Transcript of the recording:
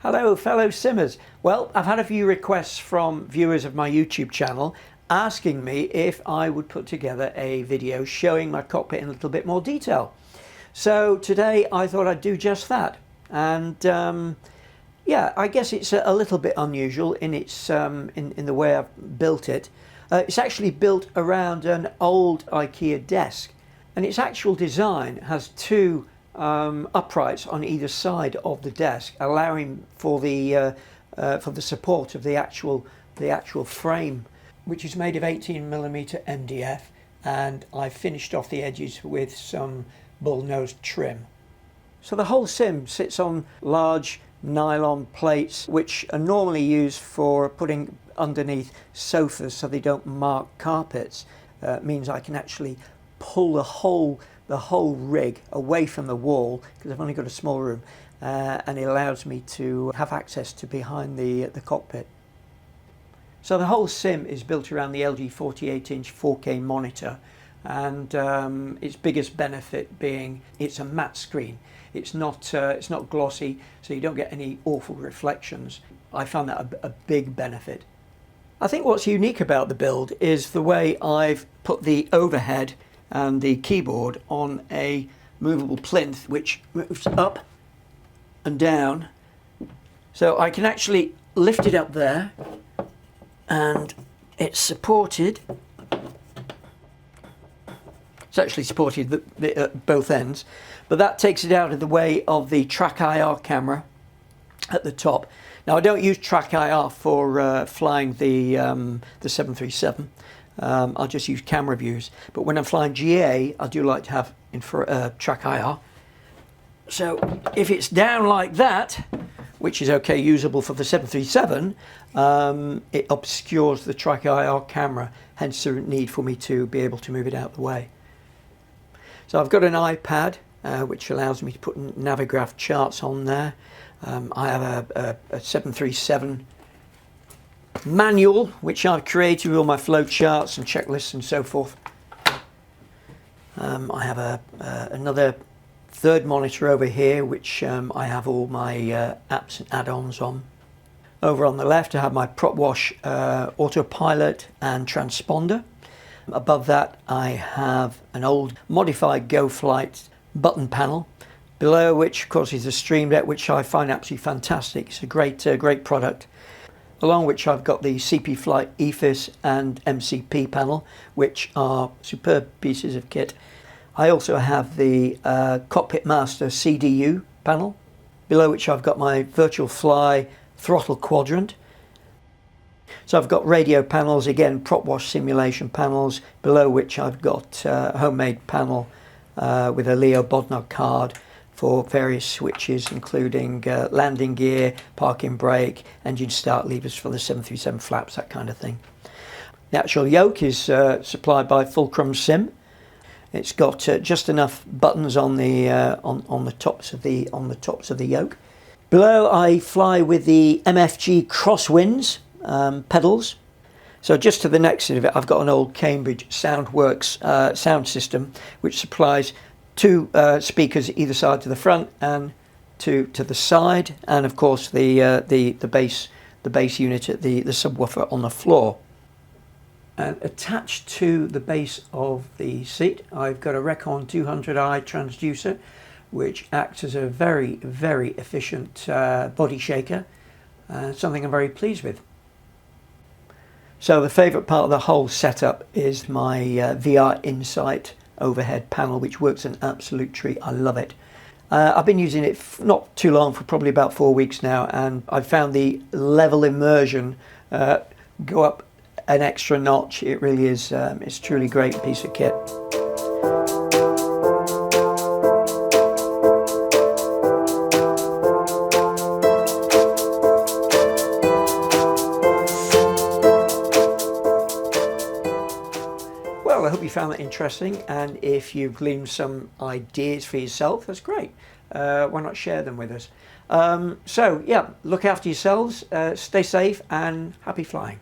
Hello fellow simmers. Well, I've had a few requests from viewers of my YouTube channel asking me if I would put together a video showing my cockpit in a little bit more detail. So today I thought I'd do just that. And yeah, I guess it's a little bit unusual in its in the way I've built it. It's actually built around an old IKEA desk, and its actual design has two uprights on either side of the desk, allowing for the support of the actual frame, which is made of 18mm MDF, and I finished off the edges with some bull-nosed trim. So the whole sim sits on large nylon plates, which are normally used for putting underneath sofas so they don't mark carpets. Means I can actually pull the whole rig away from the wall, because I've only got a small room, and it allows me to have access to behind the cockpit. So the whole sim is built around the LG 48-inch 4K monitor, and its biggest benefit being it's a matte screen. It's not glossy, so you don't get any awful reflections. I found that a big benefit. I think what's unique about the build is the way I've put the overhead and the keyboard on a movable plinth which moves up and down, so I can actually lift it up there, and it's supported. It's actually supported at both ends, but that takes it out of the way of the track IR camera at the top. Now I don't use track IR for flying the 737. I'll just use camera views, but when I'm flying GA I do like to have track IR. So if it's down like that, which is okay, usable for the 737, it obscures the track IR camera, hence the need for me to be able to move it out of the way. So I've got an iPad which allows me to put Navigraph charts on there. I have a 737 manual which I've created with all my flow charts and checklists and so forth. I have another third monitor over here which I have all my apps and add-ons on. Over on the left I have my Propwash autopilot and transponder. Above that I have an old modified GoFlight button panel, below which of course is the Stream Deck, which I find absolutely fantastic. It's a great product. Along which I've got the CPFlight EFIS and MCP panel, which are superb pieces of kit. I also have the Cockpit Master CDU panel, below which I've got my VirtualFlight throttle quadrant. So I've got radio panels, again Propwash simulation panels, below which I've got a homemade panel with a Leo Bodnar card for various switches, including landing gear, parking brake, engine start levers for the 737 flaps, that kind of thing. The actual yoke is supplied by FulcrumSim. It's got just enough buttons on the tops of the yoke. Below I fly with the MFG Crosswind Pedals. So just to the next of it I've got an old Cambridge Soundworks sound system which supplies two speakers either side to the front and to the side, and of course the bass unit at the subwoofer on the floor. And attached to the base of the seat I've got a Recon 200i transducer which acts as a very efficient body shaker, something I'm very pleased with. So the favourite part of the whole setup is my VRInsight Overhead panel, which works an absolute treat. I love it. I've been using it not too long, for probably about 4 weeks now, and I've found the level immersion go up an extra notch. It really is, it's a truly great piece of kit. Well, I hope you found that interesting, and if you've gleaned some ideas for yourself, that's great. Why not share them with us? So yeah, look after yourselves, stay safe and happy flying.